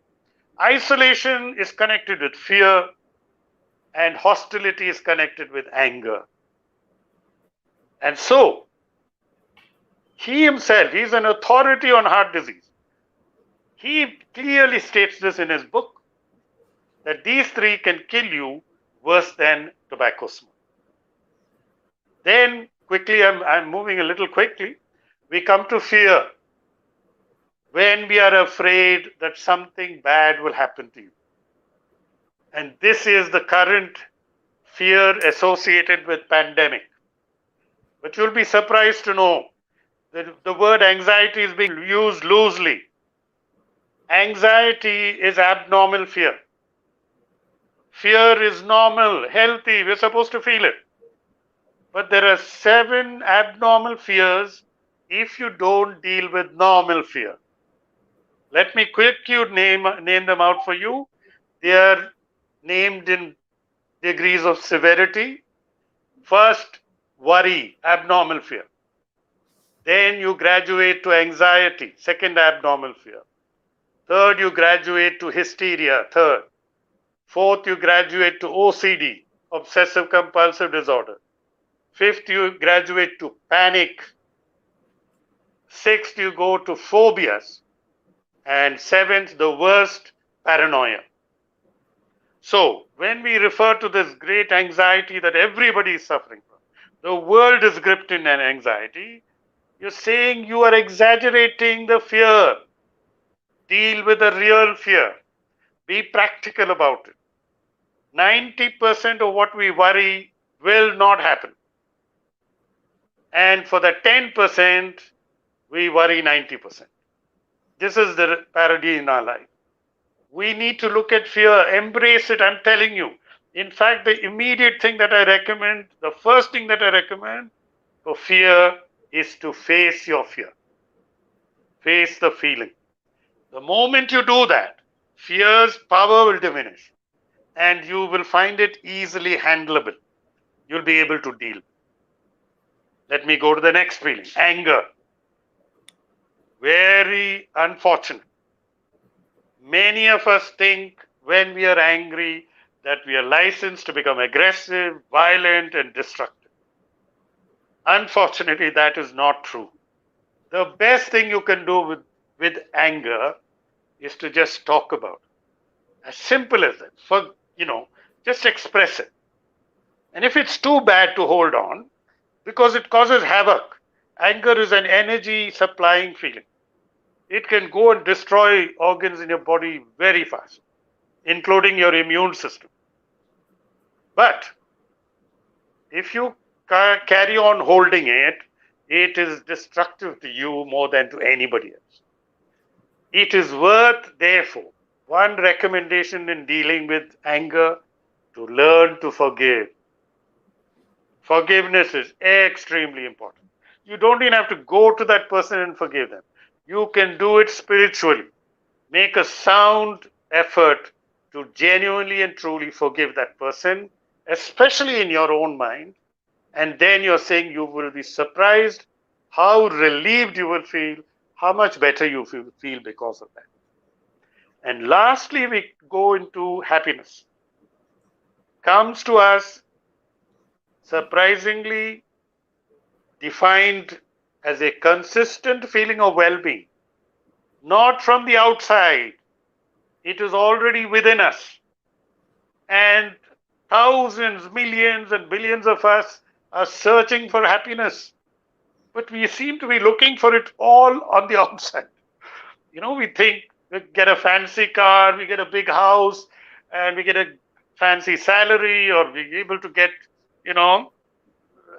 [SPEAKER 2] Isolation is connected with fear. And hostility is connected with anger. And so, He himself, he's an authority on heart disease. He clearly states this in his book, that these three can kill you worse than tobacco smoke. Then quickly, I'm moving a little quickly, we come to fear. When we are afraid that something bad will happen to you. And this is the current fear associated with pandemic. But you'll be surprised to know that the word anxiety is being used loosely. Anxiety is abnormal fear. Fear is normal, healthy, we're supposed to feel it. But there are 7 abnormal fears if you don't deal with normal fear. Let me quickly name them out for you. They are named in degrees of severity. First, worry, abnormal fear. Then you graduate to anxiety, second abnormal fear. Third, you graduate to hysteria, third. Fourth, you graduate to OCD, obsessive compulsive disorder. Fifth, you graduate to panic. Sixth, you go to phobias. And seventh, the worst, paranoia. So, when we refer to this great anxiety that everybody is suffering from, the world is gripped in an anxiety, you're saying you are exaggerating the fear. Deal with the real fear. Be practical about it. 90% of what we worry will not happen. And for the 10%, we worry 90%. This is the parody in our life. We need to look at fear, embrace it, I'm telling you. In fact, the immediate thing that I recommend, the first thing that I recommend for fear is to face your fear. Face the feeling. The moment you do that, fear's power will diminish and you will find it easily handleable. You'll be able to deal. Let me go to the next feeling, anger. Very unfortunate. Many of us think when we are angry that we are licensed to become aggressive, violent, and destructive. Unfortunately, that is not true. The best thing you can do with anger is to just talk about it. As simple as that. Just express it. And if it's too bad to hold on, because it causes havoc, anger is an energy supplying feeling. It can go and destroy organs in your body very fast, including your immune system. But if you carry on holding it, it is destructive to you more than to anybody else. It is worth, therefore, one recommendation in dealing with anger, to learn to forgive. Forgiveness is extremely important. You don't even have to go to that person and forgive them. You can do it spiritually. Make a sound effort to genuinely and truly forgive that person, especially in your own mind. And then you're saying you will be surprised how relieved you will feel, how much better you feel because of that. And lastly, we go into happiness. Comes to us surprisingly defined as a consistent feeling of well-being, not from the outside. It is already within us. And thousands, millions, and billions of us are searching for happiness. But we seem to be looking for it all on the outside. We think we get a fancy car, we get a big house, and we get a fancy salary, or we're able to get,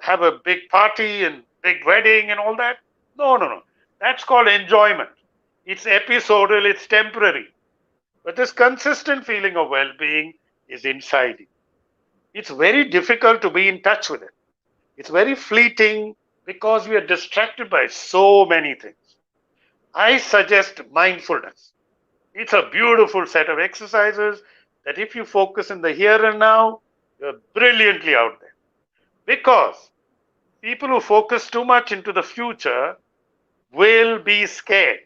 [SPEAKER 2] have a big party and big wedding and all that. No. That's called enjoyment. It's episodal, it's temporary. But this consistent feeling of well-being is inside you. It's very difficult to be in touch with it. It's very fleeting because we are distracted by so many things. I suggest mindfulness. It's a beautiful set of exercises that if you focus in the here and now, you're brilliantly out there. Because people who focus too much into the future will be scared.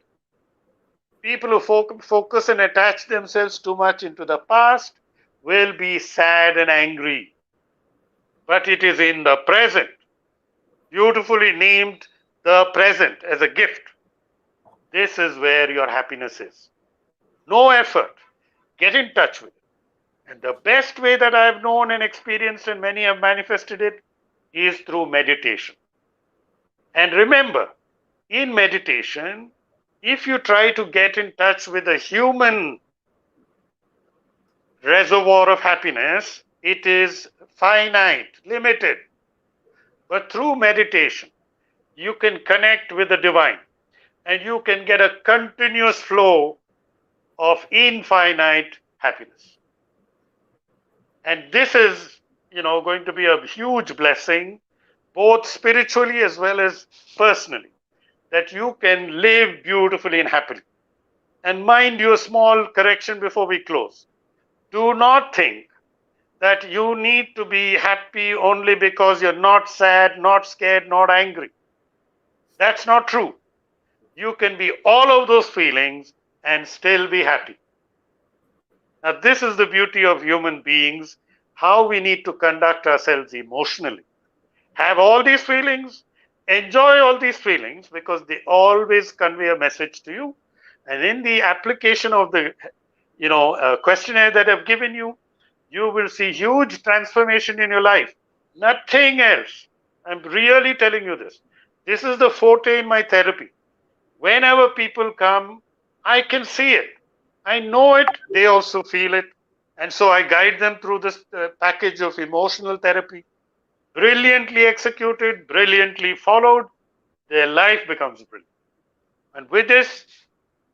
[SPEAKER 2] People who focus and attach themselves too much into the past will be sad and angry. But it is in the present, beautifully named the present as a gift. This is where your happiness is. No effort. Get in touch with it. And the best way that I've known and experienced, and many have manifested it, is through meditation. And remember, in meditation, if you try to get in touch with the human reservoir of happiness, it is finite, limited. But through meditation, you can connect with the divine and you can get a continuous flow of infinite happiness. And this is, going to be a huge blessing, both spiritually as well as personally, that you can live beautifully and happily. And mind you, a small correction before we close. Do not think that you need to be happy only because you're not sad, not scared, not angry. That's not true. You can be all of those feelings and still be happy. Now, this is the beauty of human beings, how we need to conduct ourselves emotionally. Have all these feelings, enjoy all these feelings, because they always convey a message to you. And in the application of the questionnaire that I've given you, you will see huge transformation in your life. Nothing else. I'm really telling you this. This is the forte in my therapy. Whenever people come, I can see it. I know it. They also feel it. And so I guide them through this package of emotional therapy. Brilliantly executed, brilliantly followed, their life becomes brilliant. And with this,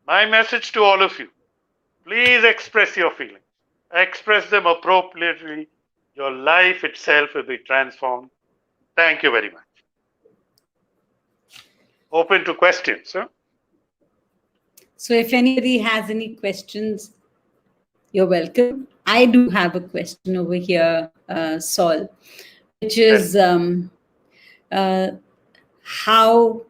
[SPEAKER 2] my message to all of you, please express your feelings. Express them appropriately. Your life itself will be transformed. Thank you very much. Open to questions. Huh?
[SPEAKER 1] So if anybody has any questions, you're welcome. I do have a question over here, Saul, which is how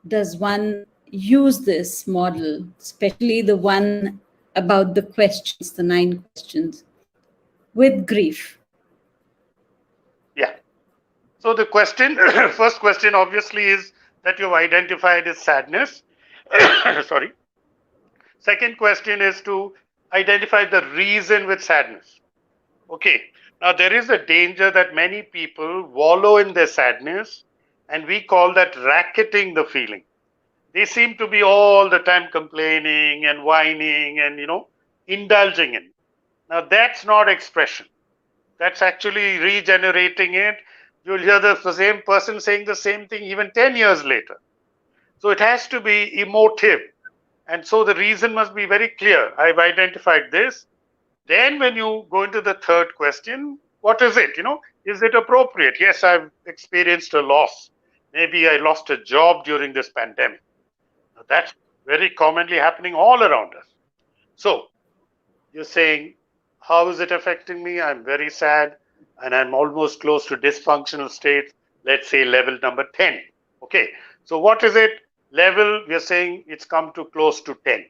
[SPEAKER 1] does one use this model, especially the one about the questions, the 9 questions, with grief?
[SPEAKER 2] Yeah. So the question, first question obviously is that you've identified as sadness. Sorry. Second question is to identify the reason with sadness. Okay. Now there is a danger that many people wallow in their sadness, and we call that racketing the feeling. They seem to be all the time complaining and whining and, indulging in. Now that's not expression. That's actually regenerating it. You'll hear the same person saying the same thing even 10 years later. So it has to be emotive. And so the reason must be very clear. I've identified this. Then when you go into the third question, what is it? Is it appropriate? Yes, I've experienced a loss. Maybe I lost a job during this pandemic. Now, that's very commonly happening all around us. So you're saying, how is it affecting me? I'm very sad and I'm almost close to dysfunctional state. Let's say level number 10. Okay. So what is it? Level, we're saying it's come to close to 10.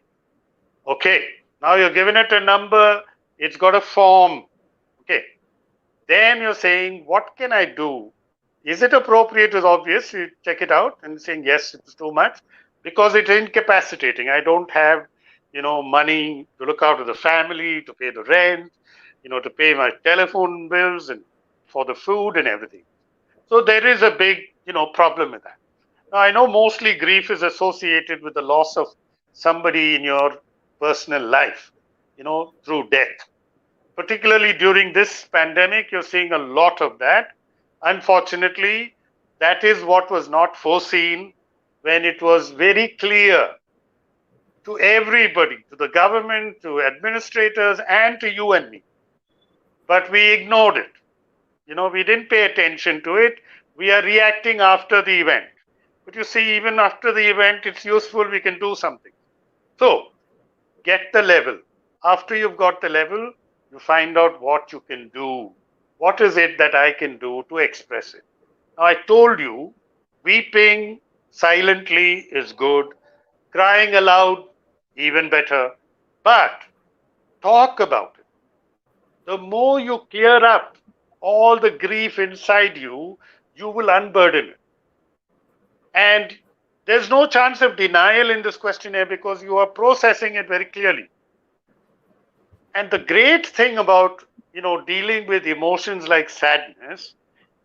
[SPEAKER 2] Okay. Now you're giving it a number. It's got a form. Okay. Then you're saying, what can I do? Is it appropriate? Is obvious. You check it out and saying, yes, it's too much because it's incapacitating. I don't have, money to look after the family, to pay the rent, to pay my telephone bills and for the food and everything. So there is a big, problem with that. Now, I know mostly grief is associated with the loss of somebody in your personal life, through death. Particularly during this pandemic, you're seeing a lot of that. Unfortunately, that is what was not foreseen when it was very clear to everybody, to the government, to administrators, and to you and me. But we ignored it. We didn't pay attention to it. We are reacting after the event. But you see, even after the event, it's useful. We can do something. So get the level. After you've got the level, you find out what you can do. What is it that I can do to express it? Now, I told you, weeping silently is good. Crying aloud, even better. But talk about it. The more you clear up all the grief inside you, you will unburden it. And there's no chance of denial in this questionnaire because you are processing it very clearly. And the great thing about, dealing with emotions like sadness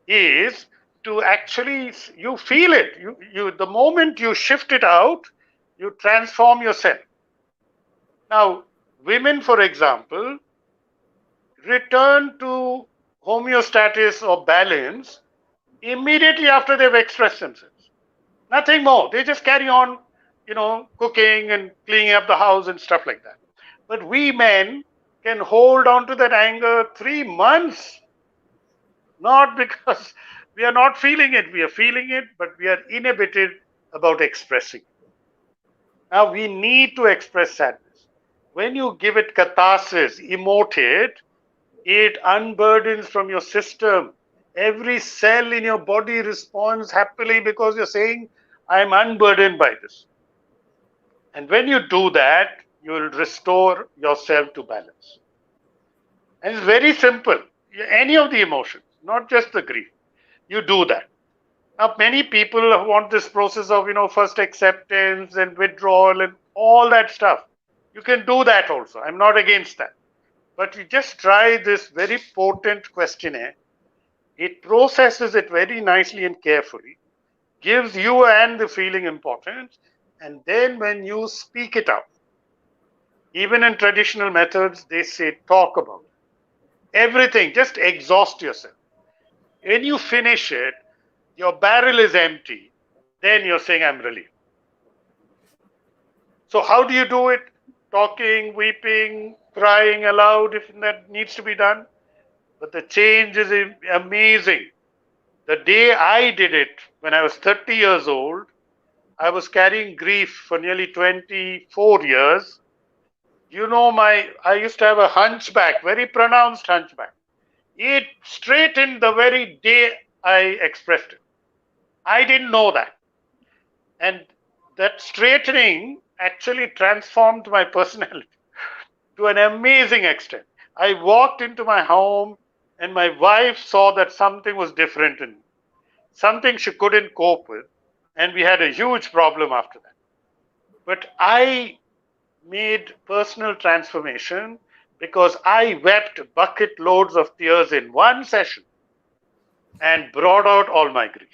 [SPEAKER 2] is to actually, you feel it. The moment you shift it out, you transform yourself. Now, women, for example, return to homeostasis or balance immediately after they've expressed themselves. Nothing more. They just carry on, cooking and cleaning up the house and stuff like that. But we men can hold on to that anger 3 months, not because we are not feeling it. We are feeling it, but we are inhibited about expressing it. Now, we need to express sadness. When you give it catharsis, emote it unburdens from your system. Every cell in your body responds happily because you're saying, I'm unburdened by this. And when you do that, you will restore yourself to balance. And it's very simple. Any of the emotions, not just the grief, you do that. Now, many people want this process of, first acceptance and withdrawal and all that stuff. You can do that also. I'm not against that. But you just try this very potent questionnaire. It processes it very nicely and carefully, gives you and the feeling importance, and then when you speak it out, even in traditional methods, they say talk about it. Everything, just exhaust yourself. When you finish it, your barrel is empty, then you're saying, I'm relieved. So how do you do it? Talking, weeping, crying aloud if that needs to be done. But the change is amazing. The day I did it, when I was 30 years old, I was carrying grief for nearly 24 years. I used to have a hunchback, very pronounced hunchback. It straightened the very day I expressed it. I didn't know that. And that straightening actually transformed my personality to an amazing extent. I walked into my home and my wife saw that something was different in me, something she couldn't cope with. And we had a huge problem after that. But I made personal transformation because I wept bucket loads of tears in one session and brought out all my grief.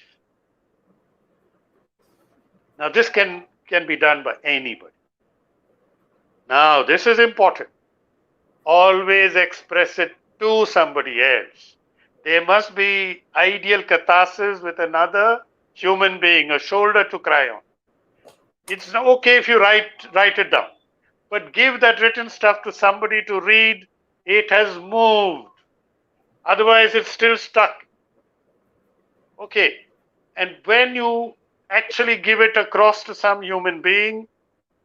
[SPEAKER 2] Now, this can be done by anybody. Now, this is important. Always express it to somebody else. There must be ideal catharsis with another human being, a shoulder to cry on. It's okay if you write it down, but give that written stuff to somebody to read. It has moved. Otherwise, it's still stuck. Okay. And when you actually give it across to some human being,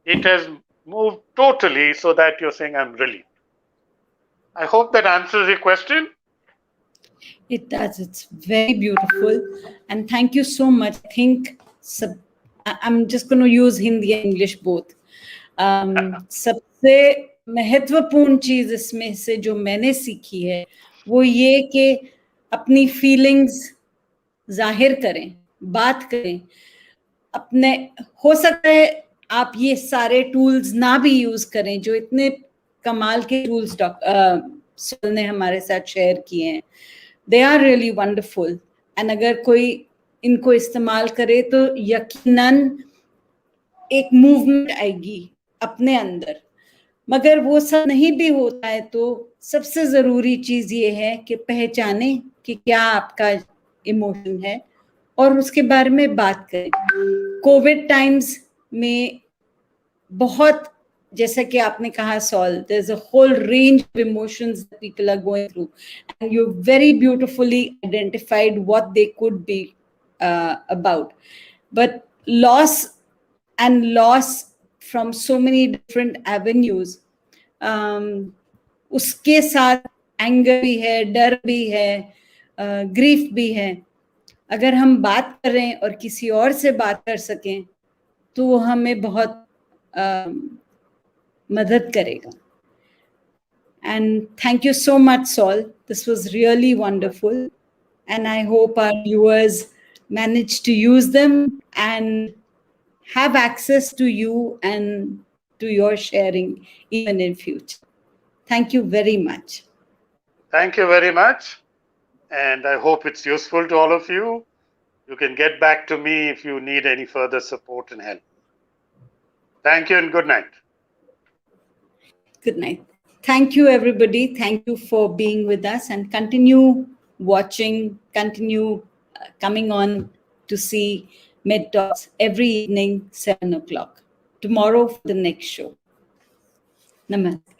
[SPEAKER 2] it has moved totally so that you're saying, I'm relieved. I hope that answers your question.
[SPEAKER 1] It does. It's very beautiful. And thank you so much. I think I'm just going to use Hindi and English both. सबसे महत्वपूर्ण चीज इसमें से जो मैंने सीखी है वो ये कि अपनी फीलिंग्स जाहिर करें, बात करें. अपने हो सकता है आप ये सारे टूल्स ना भी यूज करें जो इतने कमाल के टूल्स सॉल ने हमारे साथ शेयर किए हैं. They are really wonderful. And अगर कोई इनको इस्तेमाल करे तो यकीनन एक मूवमेंट आएगी अपने अंदर. मगर वो सब नहीं भी होता है तो सबसे जरूरी चीज ये है कि पहचाने कि क्या आपका इमोशन है और उसके बारे में बात करें. कोविड टाइम्स में बहुत, जैसा कि आपने कहा Saul, there is a whole range of emotions that people are going through and you very beautifully identified what they could be about. But loss from so many different avenues, उसके साथ anger भी है, डर भी है, grief भी है. अगर हम बात करें और किसी और से बात कर सकें तो वो हमें बहुत मदद करेगा. And thank you so much, Saul. This was really wonderful. And I hope our viewers managed to use them and have access to you and to your sharing even in future. Thank you very much.
[SPEAKER 2] Thank you very much. And I hope it's useful to all of you. You can get back to me if you need any further support and help. Thank you and good night.
[SPEAKER 1] Good night. Thank you, everybody. Thank you for being with us, and continue watching, continue coming on to see Med Talks every evening, 7 o'clock. Tomorrow for the next show. Namaste.